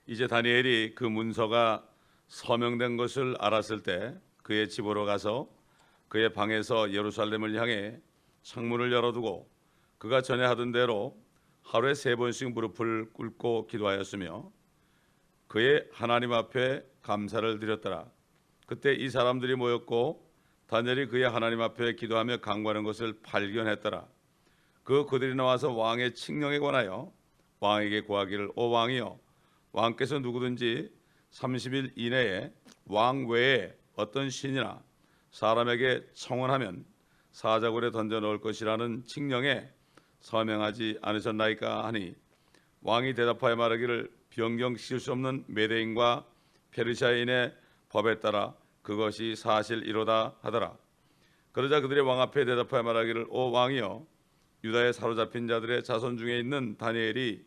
이제 다니엘이 그 문서가 서명된 것을 알았을 때 그의 집으로 가서 그의 방에서 예루살렘을 향해 창문을 열어두고 그가 전에 하던 대로 하루에 3번씩 무릎을 꿇고 기도하였으며 그의 하나님 앞에 감사를 드렸더라. 그때 이 사람들이 모였고 다니엘이 그의 하나님 앞에 기도하며 간구하는 것을 발견했더라. 그들이 나와서 왕의 칙령에 관하여 왕에게 구하기를, 오 왕이여, 왕께서 누구든지 30일 이내에 왕 외에 어떤 신이나 사람에게 청원하면 사자굴에 던져 넣을 것이라는 칙령에 서명하지 않으셨나이까 하니, 왕이 대답하여 말하기를, 변경시킬 수 없는 메대인과 페르시아인의 법에 따라 그것이 사실이로다 하더라. 그러자 그들이 왕 앞에 대답하여 말하기를, 오 왕이여, 유다에 사로잡힌 자들의 자손 중에 있는 다니엘이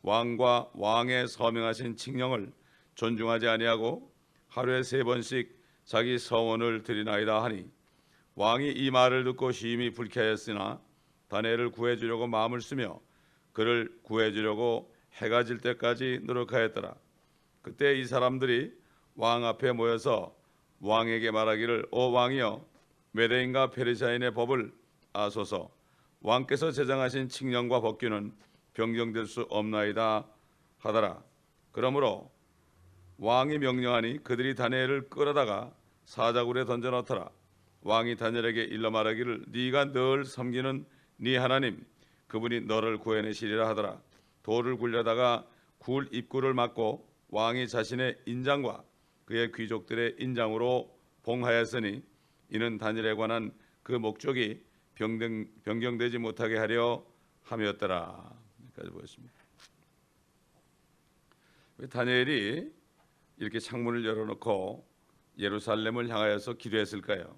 왕과 왕의 서명하신 칙령을 존중하지 아니하고 하루에 3번씩 자기 서원을 드리나이다 하니, 왕이 이 말을 듣고 심히 불쾌하였으나 다니엘을 구해주려고 마음을 쓰며 그를 구해주려고 해가 질 때까지 노력하였더라. 그때 이 사람들이 왕 앞에 모여서 왕에게 말하기를, 오 왕이여, 메대인과 페르시아인의 법을 아소서. 왕께서 제정하신 칙령과 법규는 변경될 수 없나이다 하더라. 그러므로 왕이 명령하니 그들이 다니엘을 끌어다가 사자굴에 던져 넣더라. 왕이 다니엘에게 일러 말하기를, 네가 늘 섬기는 네 하나님 그분이 너를 구해내시리라 하더라. 돌을 굴려다가 굴 입구를 막고 왕이 자신의 인장과 그의 귀족들의 인장으로 봉하였으니 이는 다니엘에 관한 그 목적이 변경되지 못하게 하려 함이었더라. 여기까지 보겠습니다. 다니엘이 이렇게 창문을 열어놓고 예루살렘을 향하여서 기도했을까요?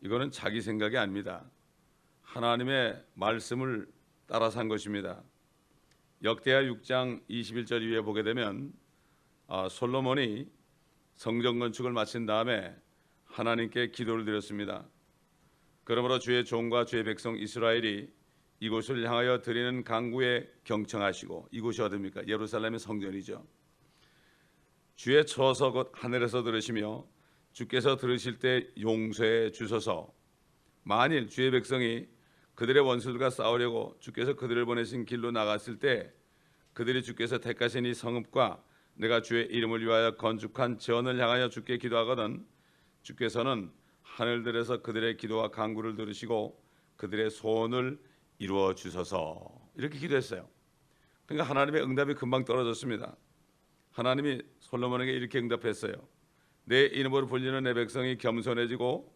이거는 자기 생각이 아닙니다. 하나님의 말씀을 따라 산 것입니다. 역대하 6장 21절 이후에 보게 되면 솔로몬이 성전 건축을 마친 다음에 하나님께 기도를 드렸습니다. 그러므로 주의 종과 주의 백성 이스라엘이 이곳을 향하여 드리는 간구에 경청하시고, 이곳이 어디입니까? 예루살렘의 성전이죠. 주의 처소 곧 하늘에서 들으시며 주께서 들으실 때 용서해 주소서. 만일 주의 백성이 그들의 원수들과 싸우려고 주께서 그들을 보내신 길로 나갔을 때 그들이 주께서 택하신 이 성읍과 내가 주의 이름을 위하여 건축한 전을 향하여 주께 기도하거든 주께서는 하늘들에서 그들의 기도와 간구를 들으시고 그들의 소원을 이루어 주소서. 이렇게 기도했어요. 그러니까 하나님의 응답이 금방 떨어졌습니다. 하나님이 솔로몬에게 이렇게 응답했어요. 내 이름으로 불리는 내 백성이 겸손해지고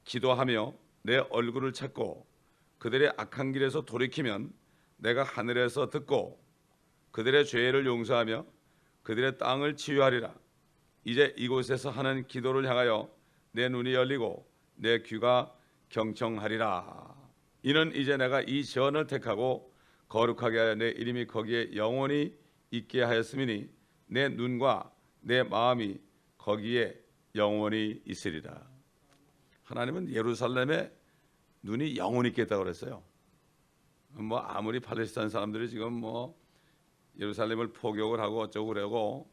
기도하며 내 얼굴을 찾고 그들의 악한 길에서 돌이키면 내가 하늘에서 듣고 그들의 죄를 용서하며 그들의 땅을 치유하리라. 이제 이곳에서 하는 기도를 향하여 내 눈이 열리고 내 귀가 경청하리라. 이는 이제 내가 이 지언을 택하고 거룩하게 하여 내 이름이 거기에 영원히 있게 하였음이니 내 눈과 내 마음이 거기에 영원히 있으리라. 하나님은 예루살렘에 눈이 영원히 있겠다고 그랬어요. 뭐 아무리 팔레스타인 사람들이 지금 뭐 예루살렘을 포격을 하고 어쩌고 그러고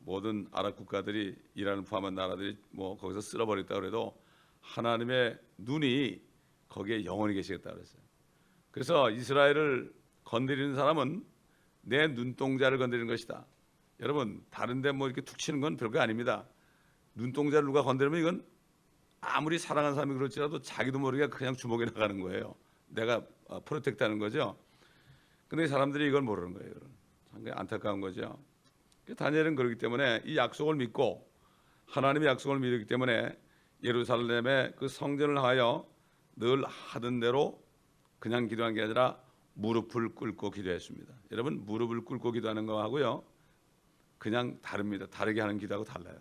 모든 아랍 국가들이 이란을 포함한 나라들이 뭐 거기서 쓸어버렸다 그래도 하나님의 눈이 거기에 영원히 계시겠다 그랬어요. 그래서 이스라엘을 건드리는 사람은 내 눈동자를 건드리는 것이다. 여러분, 다른데 뭐 이렇게 툭 치는 건 별거 아닙니다. 눈동자를 누가 건드리면 이건 아무리 사랑하는 사람이 그럴지라도 자기도 모르게 그냥 주먹에 나가는 거예요. 내가 프로텍트하는 거죠. 근데 사람들이 이걸 모르는 거예요. 상당히 안타까운 거죠. 다니엘은 그렇기 때문에 이 약속을 믿고 하나님의 약속을 믿기 때문에 예루살렘의 그 성전을 하여 늘 하던 대로 그냥 기도한 게 아니라 무릎을 꿇고 기도했습니다. 여러분, 무릎을 꿇고 기도하는 거 하고요 그냥 다릅니다. 다르게 하는 기도하고 달라요.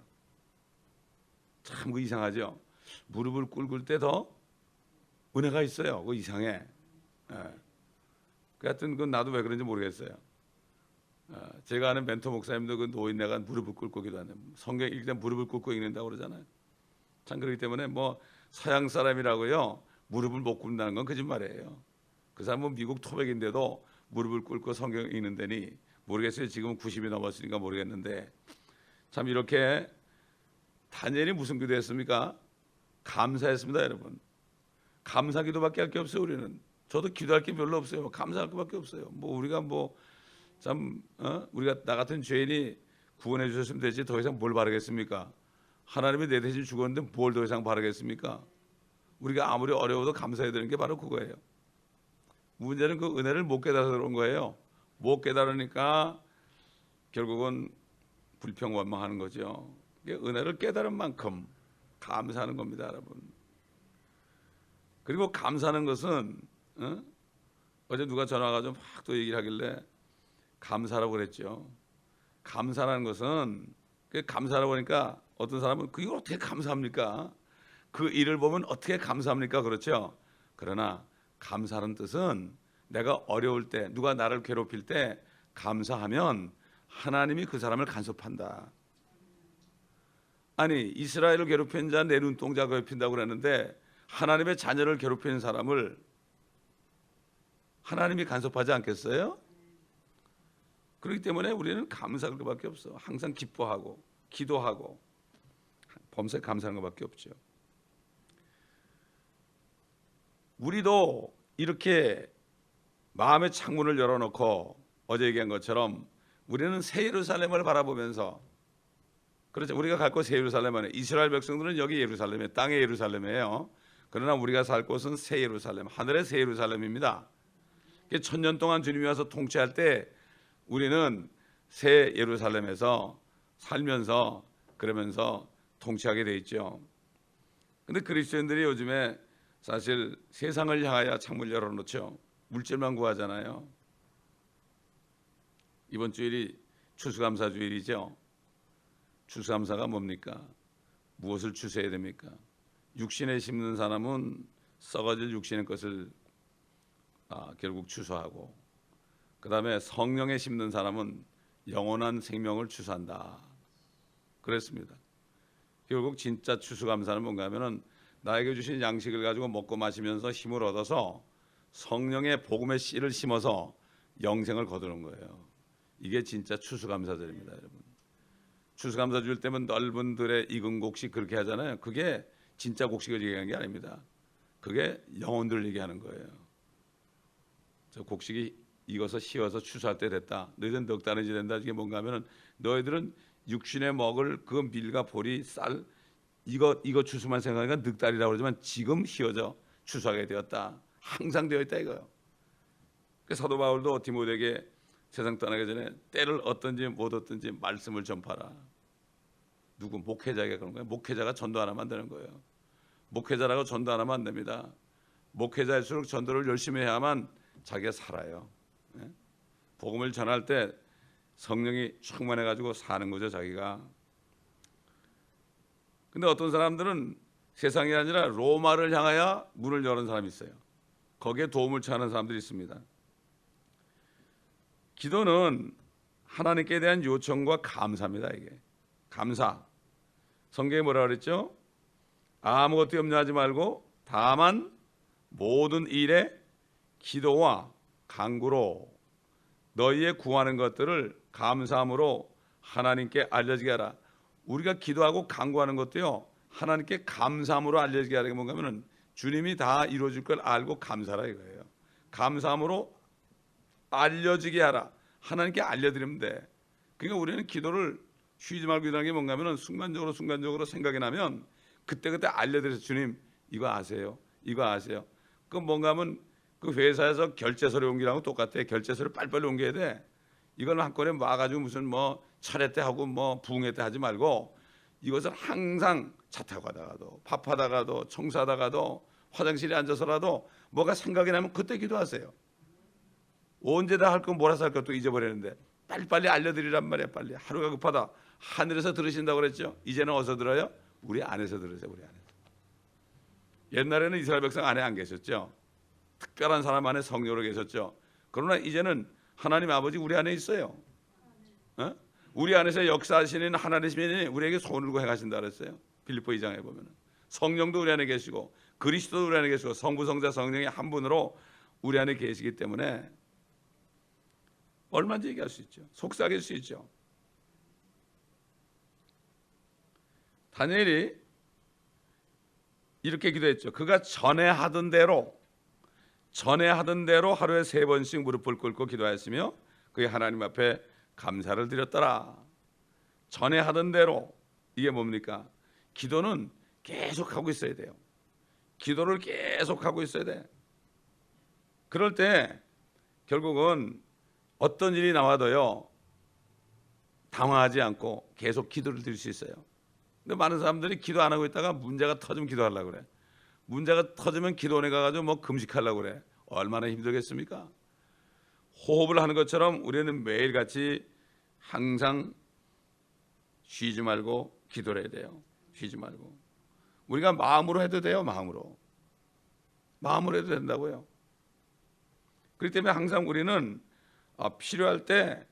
참 그 이상하죠. 무릎을 꿇을 때 더 은혜가 있어요. 그 이상해. 하여튼 그 나도 왜 그런지 모르겠어요. 제가 아는 멘토 목사님도 그 노인네가 무릎을 꿇고 기도하는, 성경 읽을 때 무릎을 꿇고 읽는다고 그러잖아요. 참 그렇기 때문에 뭐 서양 사람이라고요 무릎을 못 꿇는다는 건 거짓말이에요. 그 사람은 미국 토백인데도 무릎을 꿇고 성경 읽는 데니 모르겠어요. 지금은 90이 넘었으니까 모르겠는데 참 이렇게 다니엘이 무슨 기도했습니까? 감사했습니다, 여러분. 감사 기도밖에 할 게 없어요. 우리는 저도 기도할 게 별로 없어요. 감사할 것밖에 없어요. 뭐 우리가 우리가 나 같은 죄인이 구원해 주셨으면 되지 더 이상 뭘 바라겠습니까? 하나님이 내 대신 죽었는데 뭘 더 이상 바라겠습니까? 우리가 아무리 어려워도 감사해야 되는 게 바로 그거예요. 문제는 그 은혜를 못 깨달아서 그런 거예요. 못 깨달으니까 결국은 불평원망하는 거죠. 은혜를 깨달은 만큼 감사하는 겁니다, 여러분. 그리고 감사하는 것은 어제 누가 전화 와서 막 또 얘기를 하길래 감사라고 그랬죠. 감사라는 것은 감사라고 하니까 어떤 사람은 그게 어떻게 감사합니까? 그 일을 보면 어떻게 감사합니까? 그렇죠. 그러나 감사하는 뜻은 내가 어려울 때 누가 나를 괴롭힐 때 감사하면 하나님이 그 사람을 간섭한다. 아니 이스라엘을 괴롭힌 자 내 눈동자 괴롭힌다고 그랬는데 하나님의 자녀를 괴롭히는 사람을 하나님이 간섭하지 않겠어요? 그렇기 때문에 우리는 감사할 것밖에 없어. 항상 기뻐하고 기도하고 범사에 감사하는 것밖에 없죠. 우리도 이렇게 마음의 창문을 열어놓고 어제 얘기한 것처럼 우리는 새 예루살렘을 바라보면서 그렇죠. 우리가 갈 곳 새 예루살렘은 이스라엘 백성들은 여기 예루살렘에 땅의 예루살렘이에요. 그러나 우리가 살 곳은 새 예루살렘, 하늘의 새 예루살렘입니다. 천년 동안 주님이 와서 통치할 때 우리는 새 예루살렘에서 살면서 그러면서 통치하게 돼 있죠. 근데 그리스도인들이 요즘에 사실 세상을 향하여 창문을 열어놓죠. 물질만 구하잖아요. 이번 주일이 추수감사 주일이죠. 추수감사가 뭡니까? 무엇을 추수해야 됩니까? 육신에 심는 사람은 썩어질 육신의 것을 결국 추수하고, 그 다음에 성령에 심는 사람은 영원한 생명을 추수한다. 그랬습니다. 결국 진짜 추수감사는 뭔가 하면은 나에게 주신 양식을 가지고 먹고 마시면서 힘을 얻어서 성령의 복음의 씨를 심어서 영생을 거두는 거예요. 이게 진짜 추수감사절입니다, 여러분. 추수감사절 때면 넓은 들에 익은 곡식 그렇게 하잖아요. 그게 진짜 곡식을 얘기하는 게 아닙니다. 그게 영혼들을 얘기하는 거예요. 저 곡식이 익어서 씌어서 추수할 때 됐다. 너희들은 넉 달인지 된다. 이게 뭔가 하면은 너희들은 육신에 먹을 그 밀과 보리, 쌀 이거 추수만 생각하니까 넉 달이라고 그러지만 지금 휘어져 추수하게 되었다. 항상 되어 있다 이거요. 그래서 사도 바울도 디모데에게 세상 떠나기 전에 때를 얻든지 못 얻든지 말씀을 전파라. 누구 목회자에게 그런 거예요. 목회자가 전도 안 하면 안 되는 거예요. 목회자라고 전도 안 하면 안 됩니다. 목회자일수록 전도를 열심히 해야만 자기가 살아요. 네? 복음을 전할 때 성령이 충만해 가지고 사는 거죠, 자기가. 근데 어떤 사람들은 세상이 아니라 로마를 향하여 문을 여는 사람이 있어요. 거기에 도움을 청하는 사람들이 있습니다. 기도는 하나님께 대한 요청과 감사입니다. 이게 감사. 성경에 뭐라 그랬죠? 아무것도 염려하지 말고 다만 모든 일에 기도와 간구로 너희의 구하는 것들을 감사함으로 하나님께 알려지게 하라. 우리가 기도하고 간구하는 것도요, 하나님께 감사함으로 알려지게 하는 게 뭔가 하면은 주님이 다 이루어질 걸 알고 감사라 이거예요. 감사함으로 알려지게 하라. 하나님께 알려드리면 돼. 그러니까 우리는 기도를 쉬지 말고 기도하는 게 뭔가 하면은 순간적으로 생각이 나면 그때그때 알려드려서 주님 이거 아세요? 이거 아세요? 그 뭔가 하면 그 회사에서 결제서를 옮기라고 똑같아. 결제서를 빨리빨리 옮겨야 돼. 이걸 한꺼번에 와가지고 무슨 뭐 차례 때 하고 뭐 부흥회 때 하지 말고 이것을 항상 차 타고 가다가도 밥하다가도 청소하다가도 화장실에 앉아서라도 뭐가 생각이 나면 그때 기도하세요. 언제 다 할 거 몰아서 할 것도 잊어버리는데 빨리빨리 알려드리란 말이야. 빨리. 하루가 급하다. 하늘에서 들으신다고 그랬죠. 이제는 어디서 들어요? 우리 안에서 들으세요. 우리 안에서. 옛날에는 이스라엘 백성 안에 안 계셨죠. 특별한 사람 안에 성령으로 계셨죠. 그러나 이제는 하나님 아버지 우리 안에 있어요. 우리 안에서 역사하시는 하나님이 우리에게 손을 들고 행하신다 그랬어요. 빌립보 2장에 보면 성령도 우리 안에 계시고 그리스도도 우리 안에 계시고 성부 성자 성령이 한 분으로 우리 안에 계시기 때문에 얼마든지 얘기할 수 있죠. 속삭일 수 있죠. 다니엘이 이렇게 기도했죠. 그가 전에 하던 대로 하루에 3번씩 무릎을 꿇고 기도하였으며 그의 하나님 앞에 감사를 드렸더라. 전에 하던 대로. 이게 뭡니까? 기도는 계속 하고 있어야 돼요. 기도를 계속 하고 있어야 돼. 그럴 때 결국은 어떤 일이 나와도요 당황하지 않고 계속 기도를 드릴 수 있어요. 근데 많은 사람들이 기도 안 하고 있다가 문제가 터지면 기도하려고 그래. 문제가 터지면 기도원에 가가지고 뭐 금식하려고 그래. 얼마나 힘들겠습니까? 호흡을 하는 것처럼 우리는 매일같이 항상 쉬지 말고 기도를 해야 돼요. 쉬지 말고. 우리가 마음으로 해도 돼요. 마음으로 해도 된다고요. 그렇기 때문에 항상 우리는 필요할 때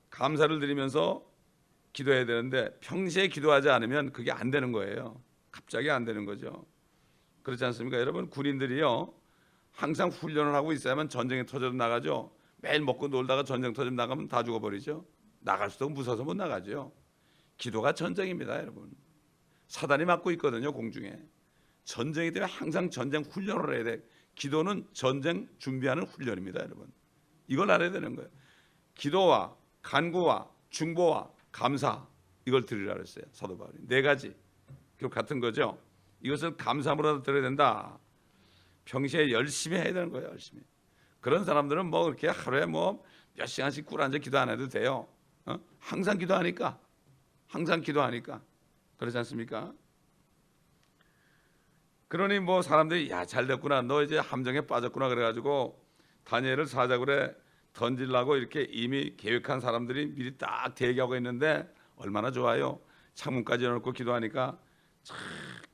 감사를 드리면서 기도해야 되는데 평소에 기도하지 않으면 그게 안 되는 거예요. 갑자기 안 되는 거죠. 그렇지 않습니까? 여러분, 군인들이요 항상 훈련을 하고 있어야만 전쟁에 터져도 나가죠. 매일 먹고 놀다가 전쟁 터지면 나가면 다 죽어버리죠. 나갈 수도 무서워서 못 나가죠. 기도가 전쟁입니다, 여러분. 사단이 막고 있거든요, 공중에. 전쟁이기 때문에 항상 전쟁 훈련을 해야 돼. 기도는 전쟁 준비하는 훈련입니다, 여러분. 이걸 알아야 되는 거예요. 기도와 간구와 중보와 감사, 이걸 드리라 그랬어요, 사도 바울이. 4가지. 그 같은 거죠. 이것을 감사함으로 드려야 된다. 평소에 열심히 해야 되는 거예요, 열심히. 그런 사람들은 뭐 그렇게 하루에 뭐 몇 시간씩 꿇어 앉아 기도 안 해도 돼요. 항상 기도하니까. 그렇지 않습니까? 그러니 뭐 사람들이 야, 잘 됐구나, 너 이제 함정에 빠졌구나 그래가지고 다니엘을 사자굴에 던지려고 이렇게 이미 계획한 사람들이 미리 딱 대기하고 있는데 얼마나 좋아요. 창문까지 열어놓고 기도하니까 참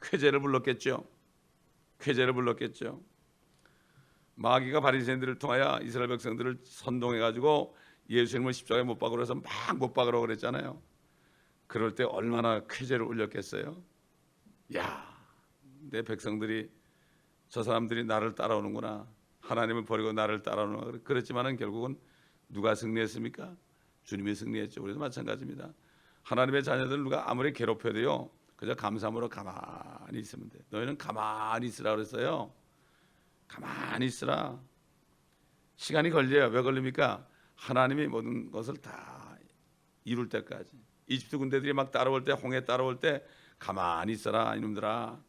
쾌재를 불렀겠죠. 마귀가 바리새인들을 통하여 이스라엘 백성들을 선동해가지고 예수님을 십자가에 못 박으러 해서 막 못 박으라고 그랬잖아요. 그럴 때 얼마나 쾌재를 울렸겠어요. 야, 내 백성들이, 저 사람들이 나를 따라오는구나, 하나님을 버리고 나를 따라오는구나. 그랬지만은 결국은 누가 승리했습니까? 주님이 승리했죠. 우리도 마찬가지입니다. 하나님의 자녀들 누가 아무리 괴롭혀도요 그저 감사함으로 가만히 있으면 돼. 너희는 가만히 있으라 그랬어요. 가만히 있으라. 시간이 걸려요. 왜 걸립니까? 하나님이 모든 것을 다 이룰 때까지. 이집트 군대들이 막 따라올 때, 홍해 따라올 때 가만히 있어라 이놈들아.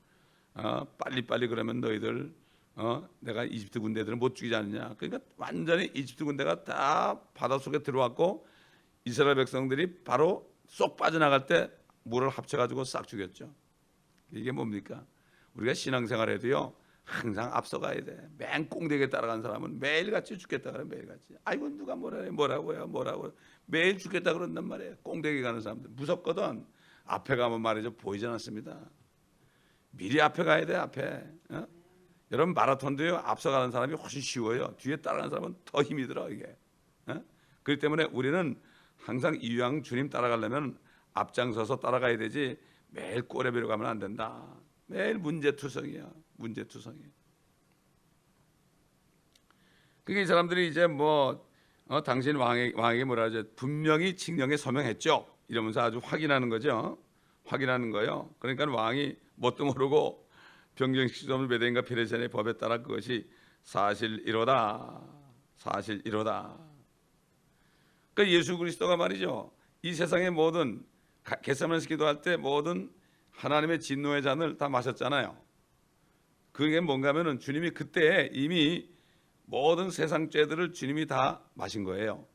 빨리빨리 그러면 너희들 내가 이집트 군대들은 못 죽이지 않느냐. 그러니까 완전히 이집트 군대가 다 바닷속에 들어왔고 이스라엘 백성들이 바로 쏙 빠져나갈 때 물을 합쳐가지고 싹 죽였죠. 이게 뭡니까? 우리가 신앙생활 해도요 항상 앞서가야 돼. 맨 꽁대기에 따라간 사람은 매일같이 죽겠다 그래. 매일같이. 아이고 누가 뭐라고요. 매일 죽겠다 그런단 말이에요. 꽁대기 가는 사람들 무섭거든. 앞에 가면 말이죠 보이지 않습니다. 미리 앞에 가야 돼. 앞에. 여러분 마라톤도요 앞서가는 사람이 훨씬 쉬워요. 뒤에 따라가는 사람은 더 힘이 들어 이게. 그렇기 때문에 우리는 항상 이왕 주님 따라가려면 앞장서서 따라가야 되지 매일 꼬레비로 가면 안 된다. 매일 문제투성이야. 그게 이 사람들이 이제 뭐 당신 왕에게 뭐라 하죠? 분명히 칙령에 서명했죠. 이러면서 아주 확인하는 거죠. 확인하는 거예요. 그러니까 왕이 뭣도 모르고 병정식점을 베데인과 페르시아의 법에 따라 그것이 사실이로다. 그러니까 예수 그리스도가 말이죠. 이 세상의 모든 겟세마네에서 기도할 때 모든 하나님의 진노의 잔을 다 마셨잖아요. 그게 뭔가 하면은 주님이 그때 이미 모든 세상 죄들을 주님이 다 마신 거예요.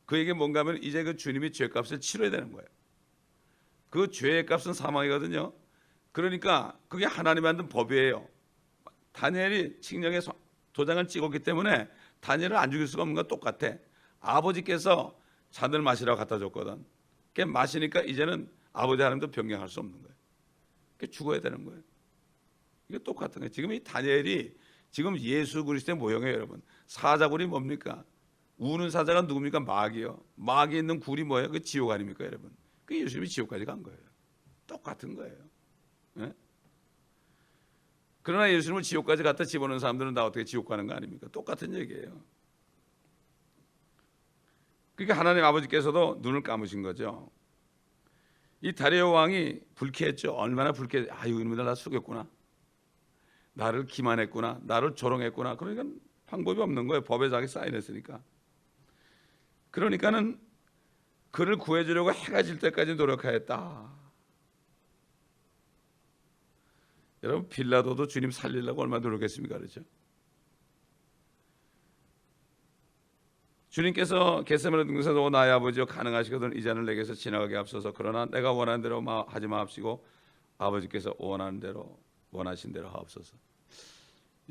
그에게 뭔가 하면 이제 그 주님이 죄값을 치러야 되는 거예요. 그 죄의 값은 사망이거든요. 그러니까 그게 하나님이 만든 법이에요. 다니엘이 칙령에 도장을 찍었기 때문에 다니엘을 안 죽일 수가 없는 건 똑같아. 아버지께서 잔을 마시라고 갖다 줬거든. 그게 마시니까 이제는 아버지 하나님도 변경할 수 없는 거예요. 그게 죽어야 되는 거예요. 이게 똑같은 거예요. 지금 이 다니엘이 지금 예수 그리스도의 모형이에요, 여러분. 사자굴이 뭡니까? 우는 사자가 누굽니까? 마귀요. 마귀 있는 굴이 뭐예요? 그 지옥 아닙니까, 여러분? 그 예수님이 지옥까지 간 거예요. 똑같은 거예요. 네? 그러나 예수님을 지옥까지 갖다 집어넣은 사람들은 다 어떻게 지옥 가는 거 아닙니까? 똑같은 얘기예요. 그러니까 하나님 아버지께서도 눈을 감으신 거죠. 이 다리오 왕이 불쾌했죠. 얼마나 불쾌. 아유, 이놈들 나 속였구나. 나를 기만했구나. 나를 조롱했구나. 그러니까 방법이 없는 거예요. 법에 자기 사인했으니까. 그러니까는 그를 구해주려고 해가 질 때까지 노력하였다. 여러분, 빌라도도 주님 살리려고 얼마나 노력했습니까? 그렇죠? 주님께서 겟세마네 등에서 오 나의 아버지여 가능하시거든 이 잔을 내게서 지나가게 앞서서 그러나 내가 원하는 대로 하지 마옵시고 아버지께서 원하신 대로 하옵소서.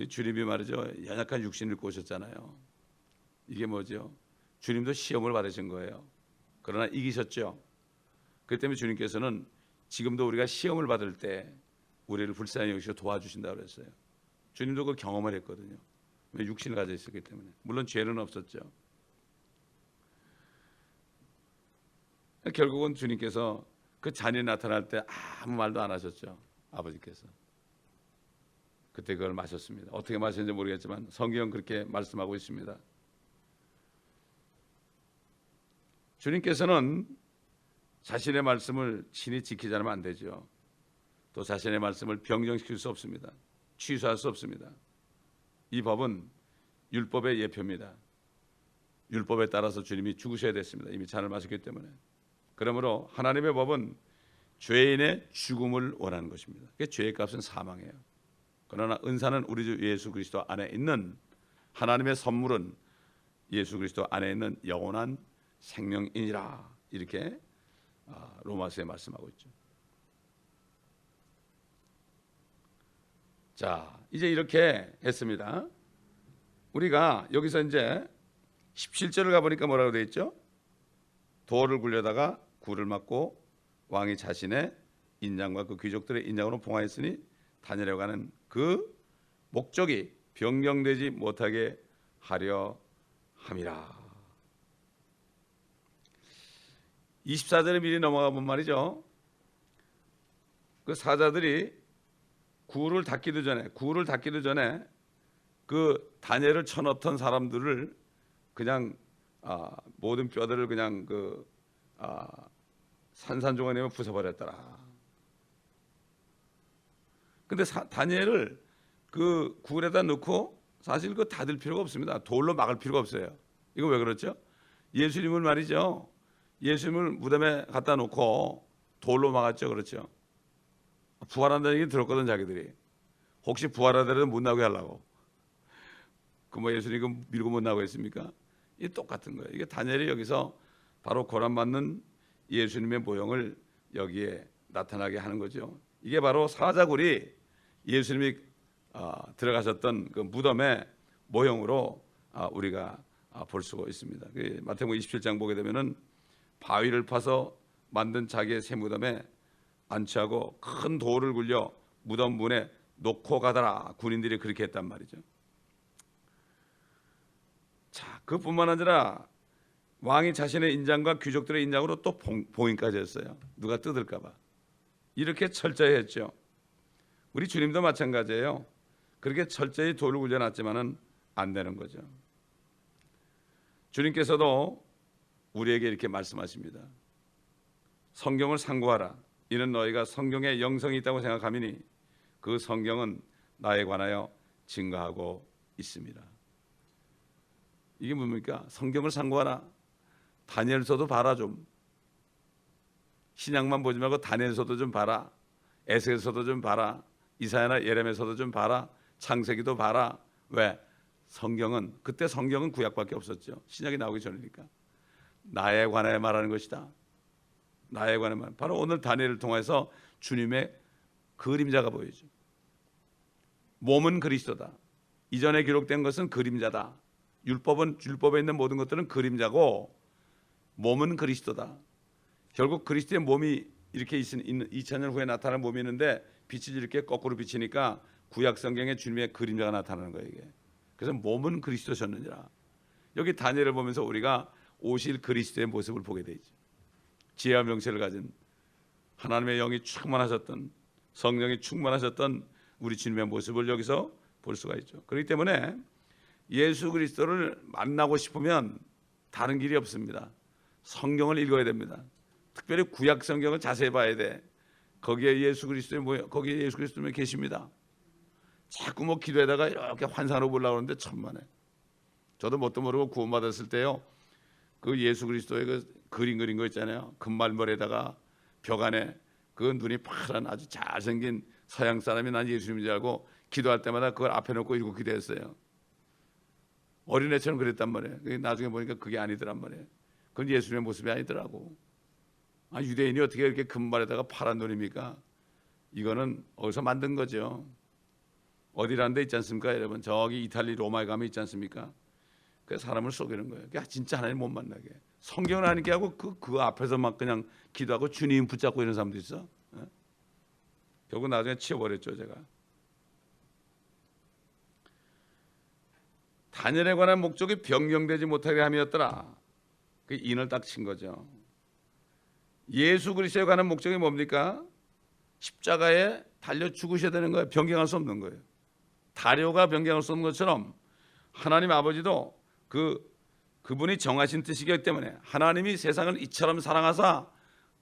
주님이 말이죠, 연약한 육신을 입고 오셨잖아요. 이게 뭐죠? 주님도 시험을 받으신 거예요. 그러나 이기셨죠. 그 때문에 주님께서는 지금도 우리가 시험을 받을 때 우리를 불쌍히 여기시고 도와주신다고 그랬어요. 주님도 그 경험을 했거든요. 육신을 가져 있었기 때문에. 물론 죄는 없었죠. 결국은 주님께서 그 잔이 나타날 때 아무 말도 안 하셨죠. 아버지께서. 그때 그걸 마셨습니다. 어떻게 마셨는지 모르겠지만 성경은 그렇게 말씀하고 있습니다. 주님께서는 자신의 말씀을 친히 지키지 않으면 안 되죠. 또 자신의 말씀을 변경시킬 수 없습니다. 취소할 수 없습니다. 이 법은 율법의 예표입니다. 율법에 따라서 주님이 죽으셔야 됐습니다. 이미 잔을 마셨기 때문에. 그러므로 하나님의 법은 죄인의 죽음을 원하는 것입니다. 그게 죄의 값은 사망이에요. 그러나 은사는 우리 주 예수 그리스도 안에 있는, 하나님의 선물은 예수 그리스도 안에 있는 영원한 생명이니라. 이렇게 로마서에 말씀하고 있죠. 자, 이제 이렇게 했습니다. 우리가 여기서 이제 17절을 가보니까 뭐라고 되어 있죠? 돌을 굴려다가 굴을 막고 왕이 자신의 인장과 그 귀족들의 인장으로 봉하였으니 다니려고 하는 그 목적이 변경되지 못하게 하려 함이라. 24절에 미리 넘어가 본 말이죠. 그 사자들이 굴을 닫기도 전에 그 다니엘을 쳐넣던 사람들을 그냥 모든 뼈들을 그냥 산산조각내며 부숴버렸더라. 근데 다니엘을 그 굴에다 넣고 사실 그 닫을 필요가 없습니다. 돌로 막을 필요가 없어요. 이거 왜 그렇죠? 예수님을 말이죠. 예수님을 무덤에 갖다 놓고 돌로 막았죠. 그렇죠? 부활한다는 얘기 들었거든 자기들이. 혹시 부활하더라도 못 나오게 하려고. 그 뭐 예수님 밀고 못 나오게 했습니까? 이 똑같은 거예요. 이게 다니엘이 여기서 바로 고난받는 예수님의 모형을 여기에 나타나게 하는 거죠. 이게 바로 사자굴이 예수님이 들어가셨던 그 무덤의 모형으로 우리가 볼 수가 있습니다. 마태복음 27장 보게 되면은 바위를 파서 만든 자기의 새 무덤에 안치하고 큰 돌을 굴려 무덤 문에 놓고 가더라. 군인들이 그렇게 했단 말이죠. 자, 그뿐만 아니라 왕이 자신의 인장과 귀족들의 인장으로 또 봉인까지 했어요. 누가 뜯을까 봐. 이렇게 철저히 했죠. 우리 주님도 마찬가지예요. 그렇게 철저히 돌을 굴려놨지만은 안 되는 거죠. 주님께서도 우리에게 이렇게 말씀하십니다. 성경을 상고하라. 이는 너희가 성경에 영성이 있다고 생각하미니 그 성경은 나에 관하여 증거하고 있습니다. 이게 뭡니까? 성경을 상고하라. 다니엘서도 봐라 좀. 신약만 보지 말고 다니엘서도 좀 봐라. 에스겔서도 좀 봐라. 이사야나 예레미야서도 좀 봐라. 창세기도 봐라. 왜? 성경은 그때 성경은 구약밖에 없었죠. 신약이 나오기 전이니까. 나에 관하여 말하는 것이다. 나에 관하여 말. 바로 오늘 다니엘을 통해서 주님의 그림자가 보이죠. 몸은 그리스도다. 이전에 기록된 것은 그림자다. 율법에 있는 모든 것들은 그림자고 몸은 그리스도다. 결국 그리스도의 몸이 이렇게 2000년 후에 나타난 몸이 있는데 빛이 이렇게 거꾸로 비치니까 구약 성경에 주님의 그림자가 나타나는 거예요. 이게. 그래서 몸은 그리스도셨느니라. 여기 다니엘을 보면서 우리가 오실 그리스도의 모습을 보게 되죠. 지혜와 명철을 가진 하나님의 영이 충만하셨던, 성령이 충만하셨던 우리 주님의 모습을 여기서 볼 수가 있죠. 그렇기 때문에 예수 그리스도를 만나고 싶으면 다른 길이 없습니다. 성경을 읽어야 됩니다. 특별히 구약 성경을 자세히 봐야 돼. 거기에 예수 그리스도님이 계십니다. 자꾸 뭐 기도에다가 이렇게 환상으로 보려고 하는데 천만에. 저도 뭣도 모르고 구원받았을 때요, 그 예수 그리스도의 그 그림 그린 거 있잖아요. 금말머리에다가 벽 안에 그 눈이 파란 아주 잘생긴 서양 사람이 난 예수님인 줄 알고 기도할 때마다 그걸 앞에 놓고 읽고 기도했어요. 어린애처럼 그랬단 말이에요. 나중에 보니까 그게 아니더란 말이에요. 그건 예수님의 모습이 아니더라고. 유대인이 어떻게 이렇게 금발에다가 파란 눈입니까? 이거는 어디서 만든 거죠. 어디라는 데 있지 않습니까? 여러분, 저기 이탈리 로마에 가면 있지 않습니까? 그 사람을 속이는 거예요. 진짜 하나님 못 만나게. 성경을 하는 게 하고 그 앞에서 막 그냥 기도하고 주님 붙잡고 이런 사람도 있어. 결국 나중에 치워버렸죠, 제가. 다니엘에 관한 목적이 변경되지 못하게 함이었더라. 그 인을 딱 친 거죠. 예수 그리스도에 관한 목적이 뭡니까? 십자가에 달려 죽으셔야 되는 거예요. 변경할 수 없는 거예요. 다료가 변경할 수 없는 것처럼 하나님 아버지도 그분이 정하신 뜻이기 때문에 하나님이 세상을 이처럼 사랑하사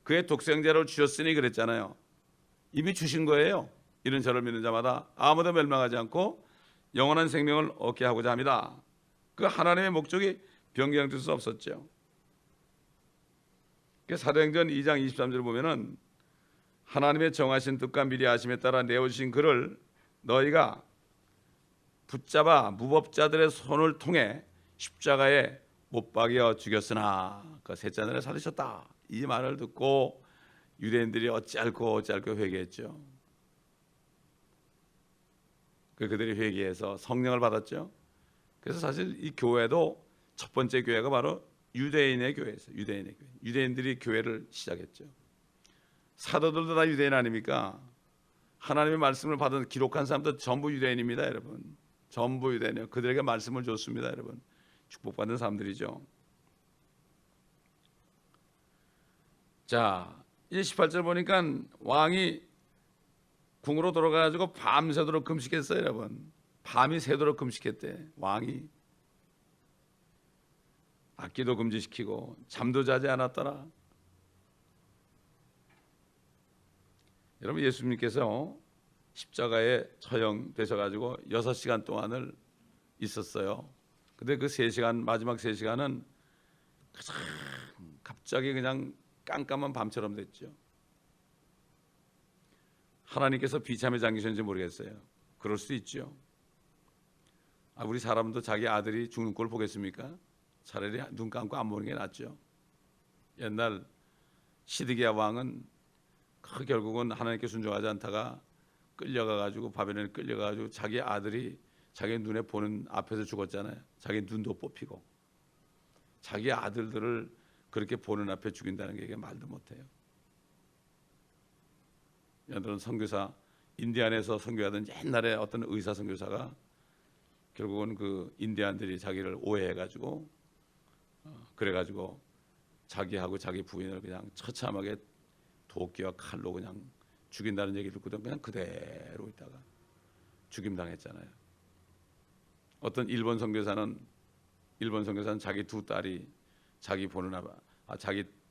그의 독생자를 주셨으니 그랬잖아요. 이미 주신 거예요. 이는 저를 믿는 자마다 아무도 멸망하지 않고 영원한 생명을 얻게 하고자 합니다. 그 하나님의 목적이 변경될 수 없었죠. 사도행전 2장 23절을 보면은 하나님의 정하신 뜻과 미리 아심에 따라 내어주신 그를 너희가 붙잡아 무법자들의 손을 통해 십자가에 못 박여 죽였으나 그 셋째 날에 살리셨다. 이 말을 듣고 유대인들이 어찌할꼬 회개했죠. 그들이 회개해서 성령을 받았죠. 그래서 사실 이 교회도 첫 번째 교회가 바로 유대인의 교회였어요. 유대인의 교회. 유대인들이 교회를 시작했죠. 사도들도 다 유대인 아닙니까? 하나님의 말씀을 받은 기록한 사람도 전부 유대인입니다, 여러분. 전부 유대인이에요. 그들에게 말씀을 줬습니다, 여러분. 축복받은 사람들이죠. 자, 이제 18절 보니까 왕이 궁으로 돌아가가지고 밤새도록 금식했어요, 여러분. 밤이 새도록 금식했대. 왕이 악기도 금지시키고 잠도 자지 않았더라. 여러분, 예수님께서 십자가에 처형되셔가지고 6시간 동안을 있었어요. 근데 그 3시간, 마지막 3시간은 가장 갑자기 그냥 깜깜한 밤처럼 됐죠. 하나님께서 비참에 잠기셨는지 모르겠어요. 그럴 수도 있죠. 우리 사람도 자기 아들이 죽는 꼴 보겠습니까? 차라리 눈 감고 안 보는 게 낫죠. 옛날 시드기야 왕은 결국은 하나님께 순종하지 않다가 끌려가가지고 바벨론에 끌려가가지고 자기 아들이 자기 눈에 보는 앞에서 죽었잖아요. 자기 눈도 뽑히고 자기 아들들을 그렇게 보는 앞에 죽인다는 게 이게 말도 못해요. 여러분, 선교사 인디안에서 선교하던 옛날에 어떤 의사 선교사가 결국은 그 인디안들이 자기를 오해해가지고 그래가지고 자기하고 자기 부인을 그냥 처참하게 도끼와 칼로 그냥 죽인다는 얘기를 듣고도 그냥 그대로 있다가 죽임당했잖아요. 어떤 일본 선교사는 자기 두 딸이 자기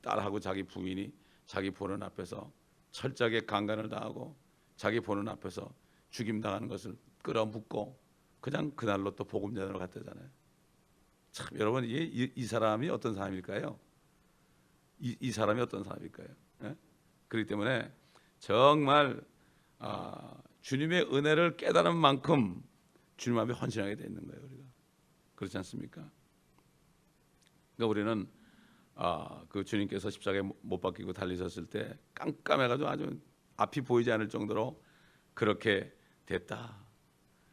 딸하고 자기 부인이 자기 보는 앞에서 철저하게 강간을 당하고 자기 보는 앞에서 죽임당하는 것을 끌어묻고 그냥 그날로 또 복음전으로 갔다잖아요. 참, 여러분, 이 사람이 어떤 사람일까요? 이 사람이 어떤 사람일까요? 예? 그렇기 때문에 정말 주님의 은혜를 깨달은 만큼 주님 앞에 헌신하게 돼 있는 거예요. 우리가 그렇지 않습니까? 그러니까 우리는 그 주님께서 십자가에 못 박히고 달리셨을 때 깜깜해가지고 아주 앞이 보이지 않을 정도로 그렇게 됐다.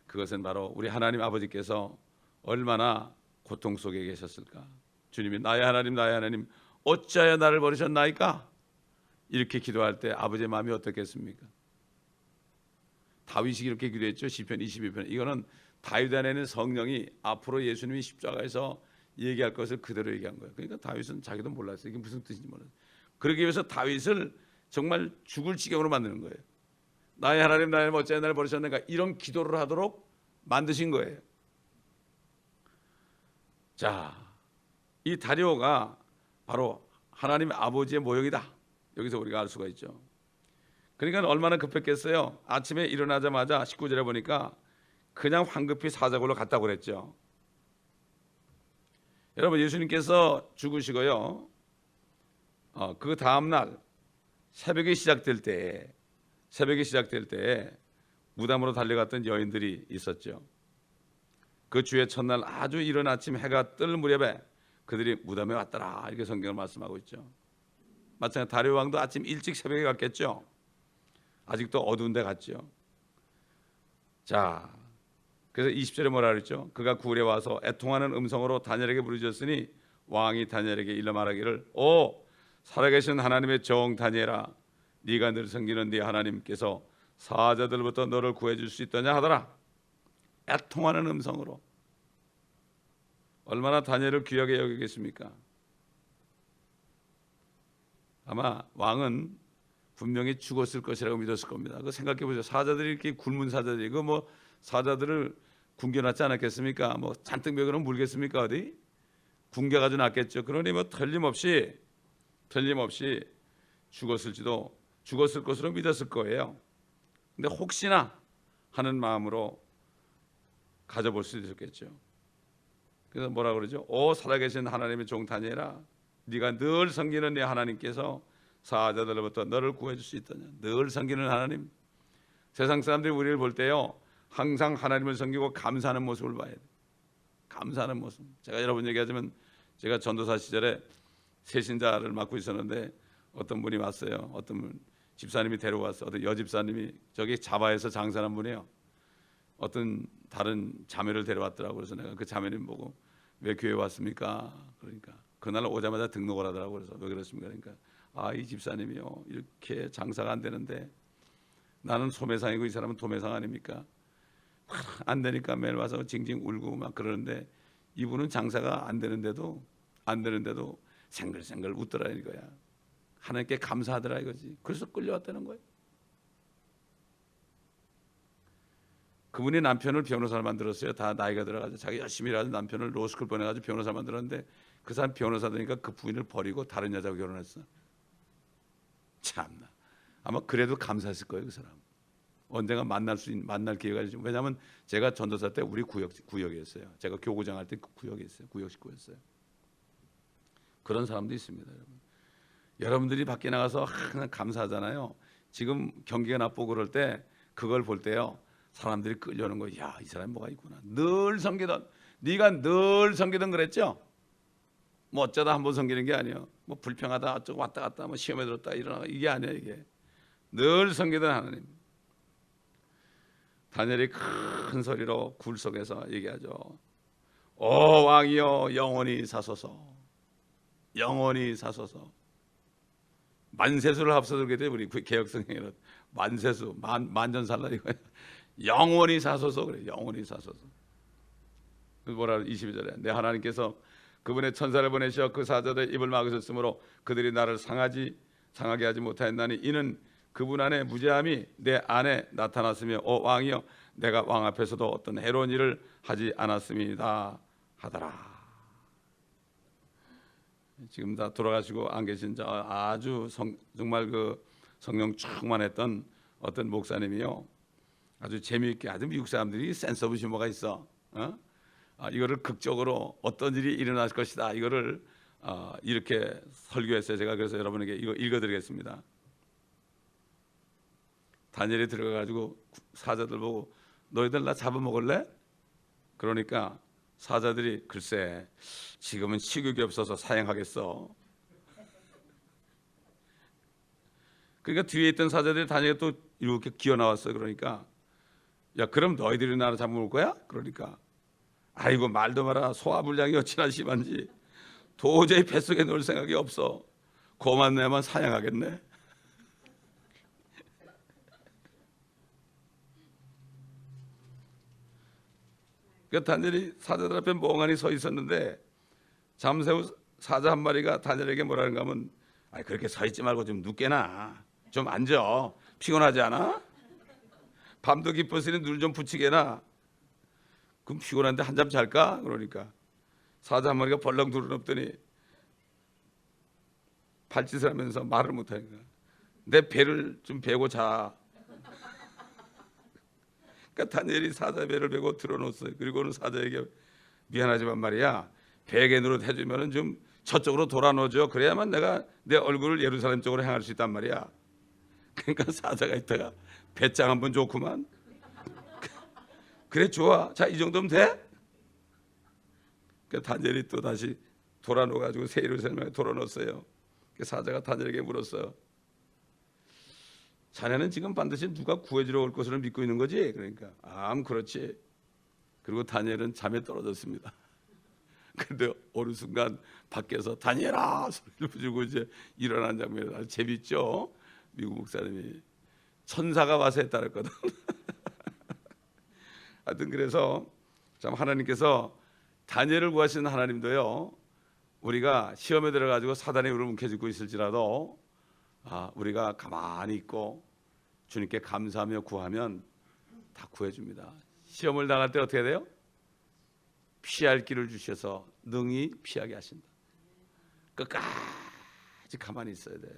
그것은 바로 우리 하나님 아버지께서 얼마나 고통 속에 계셨을까. 주님이 나의 하나님 어찌하여 나를 버리셨나이까? 이렇게 기도할 때 아버지의 마음이 어떻겠습니까? 다윗이 이렇게 기도했죠. 시편 22편. 이거는 다윗 안에는 성령이 앞으로 예수님이 십자가에서 얘기할 것을 그대로 얘기한 거예요. 그러니까 다윗은 자기도 몰랐어요. 이게 무슨 뜻인지 몰랐어요. 그러기 위해서 다윗을 정말 죽을 지경으로 만드는 거예요. 나의 하나님 어찌하여 나를 버리셨는가, 이런 기도를 하도록 만드신 거예요. 자, 이 다리오가 바로 하나님의 아버지의 모형이다. 여기서 우리가 알 수가 있죠. 그러니까 얼마나 급했겠어요. 아침에 일어나자마자 19절에 보니까 그냥 황급히 사자굴로 갔다고 그랬죠. 여러분, 예수님께서 죽으시고요, 그 다음날 새벽이 시작될 때 무덤으로 달려갔던 여인들이 있었죠. 그 주의 첫날 아주 이른 아침 해가 뜰 무렵에 그들이 무덤에 왔더라. 이렇게 성경을 말씀하고 있죠. 마찬가지로 다리오 왕도 아침 일찍 새벽에 갔겠죠. 아직도 어두운 데 갔죠. 자, 그래서 20절에 뭐라 그랬죠? 그가 굴에 와서 애통하는 음성으로 다니엘에게 부르짖었으니 왕이 다니엘에게 일러 말하기를, 오 살아계신 하나님의 종 다니엘아, 네가 늘 섬기는 네 하나님께서 사자들로부터 너를 구해줄 수 있더냐 하더라. 애통하는 음성으로. 얼마나 다니엘을 귀하게 여기겠습니까? 아마 왕은 분명히 죽었을 것이라고 믿었을 겁니다. 그 생각해 보세요. 사자들이 이렇게 굶은 사자들이, 그 뭐 사자들을 굶겨놨지 않았겠습니까? 뭐 잔뜩 먹으면 물겠습니까? 어디 굶겨가지고 놨겠죠. 그러니 뭐 틀림없이 죽었을 것으로 믿었을 거예요. 근데 혹시나 하는 마음으로 가져볼 수도 있었겠죠. 그래서 뭐라 그러죠? 오 살아계신 하나님의 종 다니엘아, 네가 늘 섬기는 네 하나님께서 사자들로부터 너를 구해줄 수 있더냐. 늘 섬기는 하나님. 세상 사람들이 우리를 볼 때요, 항상 하나님을 섬기고 감사하는 모습을 봐야 돼요. 감사하는 모습. 제가 여러분 얘기하자면, 제가 전도사 시절에 세신자를 맡고 있었는데 어떤 분이 왔어요. 어떤 분 집사님이 데려왔어. 어떤 여집사님이 저기 자바에서 장사하는 분이에요. 어떤 다른 자매를 데려왔더라고. 그래서 내가 그 자매님 보고 왜 교회 왔습니까? 그러니까 그날 오자마자 등록을 하더라고. 그래서 왜 그렇습니까? 그러니까 이 집사님이요, 이렇게 장사가 안 되는데 나는 소매상이고 이 사람은 도매상 아닙니까? 안 되니까 매일 와서 징징 울고 막 그러는데 이분은 장사가 안 되는데도 생글생글 웃더라 이거야. 하나님께 감사하더라 이거지. 그래서 끌려왔다는 거예요. 그분이 남편을 변호사를 만들었어요. 다 나이가 들어가지고 자기 열심히 일하는 남편을 로스쿨 보내가지고 변호사 만들었는데 그 사람 변호사 되니까 그 부인을 버리고 다른 여자하고 결혼했어. 참나. 아마 그래도 감사했을 거예요. 그 사람. 언젠가 만날 기회가 있죠. 왜냐하면 제가 전도사 때 우리 구역이었어요. 제가 교구장 할 때 그 구역이었어요. 구역 식구였어요. 그런 사람도 있습니다. 여러분. 여러분들이 밖에 나가서 항상 감사하잖아요. 지금 경기가 나쁘고 그럴 때 그걸 볼 때요, 사람들이 끌려오는 거예요. 야, 이 사람이 뭐가 있구나. 늘 섬기던, 네가 늘 섬기던 그랬죠. 뭐 어쩌다 한번 섬기는 게 아니에요. 뭐 불평하다 어쩌고 왔다 갔다 뭐 시험에 들었다 일어나가 이게 아니에요. 이게 늘 섬기던 하나님. 다니엘이 큰 소리로 굴 속에서 얘기하죠. 오 왕이여, 영원히 사소서, 영원히 사소서. 만세수를 합쳐들게 돼. 우리 개혁성경에는 만세수, 만전살라 이거. 영원히 사소서 그래. 영원히 사소서. 뭐라 22절에 내 하나님께서 그분의 천사를 보내셔 그 사자들의 입을 막으셨으므로 그들이 나를 상하게 하지 못하였나니 이는 그분 안에 무죄함이 내 안에 나타났으며 오 왕이여, 내가 왕 앞에서도 어떤 해로운 일을 하지 않았습니다 하더라. 지금 다 돌아가시고 안 계신 아주 정말 그 성령 충만했던 어떤 목사님이요, 아주 재미있게, 아주 미국 사람들이 센스 오브 휴머가 있어. 이거를 극적으로 어떤 일이 일어날 것이다, 이거를 이렇게 설교했어요. 제가 그래서 여러분에게 이거 읽어드리겠습니다. 다니엘이 들어가가지고 사자들 보고 너희들 나 잡아먹을래? 그러니까 사자들이 글쎄 지금은 식욕이 없어서 사양하겠어. 그러니까 뒤에 있던 사자들이 다니엘이 또 이렇게 기어 나왔어요. 그러니까 야, 그럼 너희들이 나를 잡아먹을 거야? 그러니까 아이고 말도 마라. 소화불량이 어찌나 심한지 도저히 뱃속에 놓을 생각이 없어. 고만 내만 사양하겠네. 그 다니엘이 사자들 앞에 멍하니 서 있었는데 잠시 후 사자 한 마리가 다니엘에게 뭐라는가 하면, 그렇게 서 있지 말고 좀 눕게나, 좀 앉아. 피곤하지 않아? 밤도 깊었으니 눈 좀 붙이게나. 그럼 피곤한데 한잠 잘까? 그러니까 사자 한 마리가 벌렁 드러눕더니 발짓을 하면서 말을 못하니까 내 배를 좀 베고 자. 그러니까 다니엘이 사자 배를 베고 들어놓았어요. 그리고는 사자에게 미안하지만 말이야, 베개 노릇 해주면은 좀 저쪽으로 돌아놓아줘. 그래야만 내가 내 얼굴을 예루살렘 쪽으로 향할 수 있단 말이야. 그러니까 사자가 있다가 배짱 한번 좋구만. 그래 좋아. 자, 이 정도면 돼? 그러니까 다니엘이 또 다시 돌아놓아가지고 새 예루살렘에 돌아놓았어요. 사자가 다니엘에게 물었어요. 자네는 지금 반드시 누가 구해주러 올 것을 믿고 있는 거지? 그러니까 그렇지. 그리고 다니엘은 잠에 떨어졌습니다. 그런데 어느 순간 밖에서 다니엘아 소리를 부르고 이제 일어난 장면이 아주 재밌죠. 미국 목사님이 천사가 와서 했다 그랬거든. 하여튼 그래서 참 하나님께서 다니엘을 구하시는 하나님도요, 우리가 시험에 들어가지고 사단의 우를 움켜쥐고 있을지라도 우리가 가만히 있고 주님께 감사하며 구하면 다 구해줍니다. 시험을 당할 때 어떻게 돼요? 피할 길을 주셔서 능히 피하게 하신다. 끝까지 가만히 있어야 돼.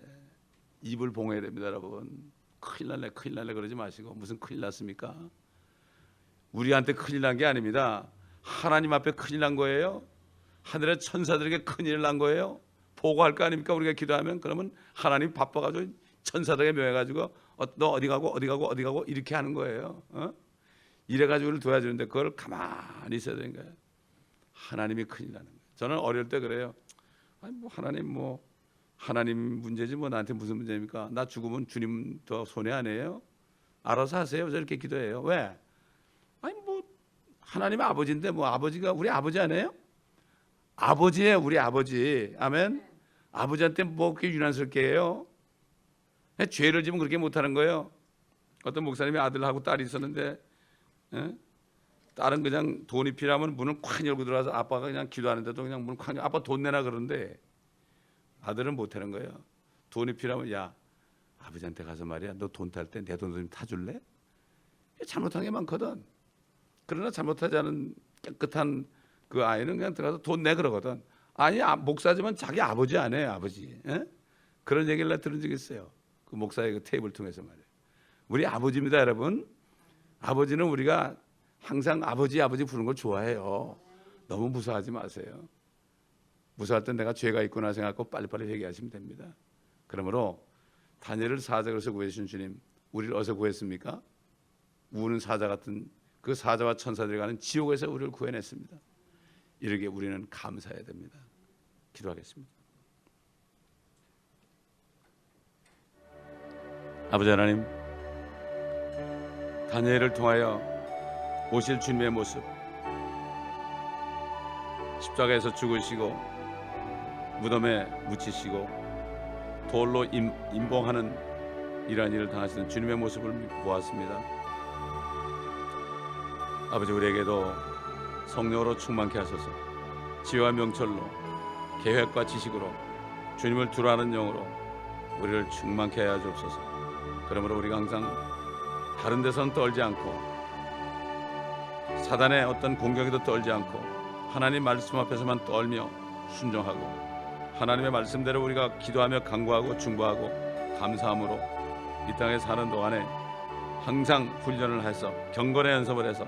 입을 봉해야 됩니다, 여러분. 큰일 날래 큰일 날래 그러지 마시고. 무슨 큰일 났습니까? 우리한테 큰일 난 게 아닙니다. 하나님 앞에 큰일 난 거예요. 하늘의 천사들에게 큰일 난 거예요. 보고할 거 아닙니까? 우리가 기도하면. 그러면 하나님 바빠가지고 천사들에게 명해가지고 너 어디 가고 어디 가고 어디 가고 이렇게 하는 거예요. 이래가지고 우리를 도와주는데 그걸 가만히 있어야 되는 거예요. 하나님이 큰일 나는 거예요. 저는 어릴 때 그래요. 아니 하나님 문제지 나한테 무슨 문제입니까? 나 죽으면 주님 더 손해 안 해요? 알아서 하세요. 저렇게 기도해요. 왜? 아니 하나님 아버지인데 아버지가 우리 아버지 아니에요? 아버지예요, 우리 아버지. 아멘. 아버지한테 그렇게 유난스럽게 해요? 죄를 지면 그렇게 못하는 거예요. 어떤 목사님이 아들하고 딸이 있었는데 딸은 그냥 돈이 필요하면 문을 콱 열고 들어와서 아빠가 그냥 기도하는데도 그냥 문을 콱 열고 아빠 돈 내놔 그러는데 아들은 못하는 거예요. 돈이 필요하면 야 아버지한테 가서 말이야 너 돈 탈 때 내 돈 좀 타줄래? 잘못한 게 많거든. 그러나 잘못하지 않은 깨끗한 그 아이는 그냥 들어가서 돈 내 그러거든. 아니 목사지만 자기 아버지 아니에요, 아버지. 그런 얘기를 나 들은 적이 있어요. 그 목사의 그 테이블 통해서 말이에요. 우리 아버지입니다, 여러분. 아버지는 우리가 항상 아버지 부르는 걸 좋아해요. 너무 무서워하지 마세요. 무서워할 때 내가 죄가 있구나 생각하고 빨리빨리 회개하시면 됩니다. 그러므로 다니엘을 사자로서 구해주신 주님, 우리를 어디서 구했습니까? 우는 사자 같은 그 사자와 천사들이 가는 지옥에서 우리를 구해냈습니다. 이렇게 우리는 감사해야 됩니다. 기도하겠습니다. 아버지 하나님, 다니엘을 통하여 오실 주님의 모습, 십자가에서 죽으시고 무덤에 묻히시고 돌로 임봉하는 이러한 일을 당하시는 주님의 모습을 보았습니다. 아버지, 우리에게도 성령으로 충만케 하소서. 지혜와 명철로 계획과 지식으로 주님을 두려워하는 영으로 우리를 충만케 하여 주옵소서. 그러므로 우리가 항상 다른 데서는 떨지 않고 사단의 어떤 공격에도 떨지 않고 하나님 말씀 앞에서만 떨며 순종하고 하나님의 말씀대로 우리가 기도하며 간구하고 중보하고 감사함으로 이 땅에 사는 동안에 항상 훈련을 해서 경건의 연습을 해서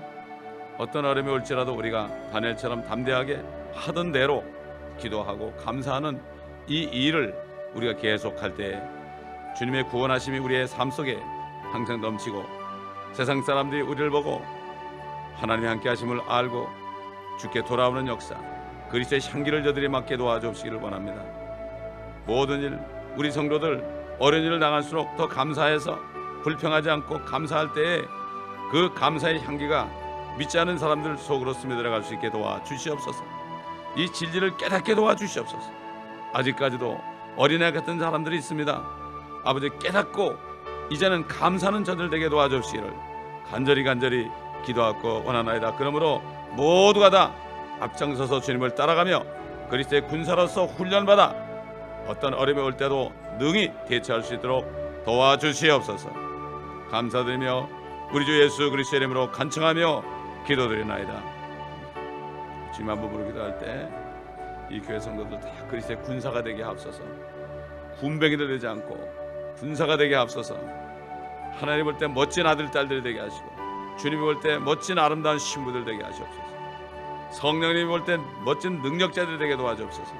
어떤 어려움이 올지라도 우리가 다니엘처럼 담대하게 하던 대로 기도하고 감사하는 이 일을 우리가 계속할 때에 주님의 구원하심이 우리의 삶 속에 항상 넘치고 세상 사람들이 우리를 보고 하나님의 함께 하심을 알고 주께 돌아오는 역사, 그리스도의 향기를 저들이 맡게 도와주시기를 원합니다. 모든 일, 우리 성도들 어려운 일을 당할수록 더 감사해서 불평하지 않고 감사할 때에 그 감사의 향기가 믿지 않은 사람들 속으로 스며들어갈 수 있게 도와주시옵소서. 이 진리를 깨닫게 도와주시옵소서. 아직까지도 어린애 같은 사람들이 있습니다. 아버지, 깨닫고 이제는 감사하는 저들 되게 도와주시기를 간절히 기도하고 원하나이다. 그러므로 모두가 다 앞장서서 주님을 따라가며 그리스도의 군사로서 훈련받아 어떤 어려움이 올 때도 능히 대처할 수 있도록 도와주시옵소서. 감사드리며 우리 주 예수 그리스도의 이름으로 간청하며 기도드리나이다. 주님 한 번 부르기도 할 때 이 교회 성도들 다 그리스도의 군사가 되게 하옵소서. 군뱅이도 되지 않고 군사가 되게 하옵소서. 하나님 볼 때 멋진 아들 딸들이 되게 하시고 주님이 볼 때 멋진 아름다운 신부들 되게 하시옵소서. 성령님이 볼 때 멋진 능력자들이 되게 도와주옵소서.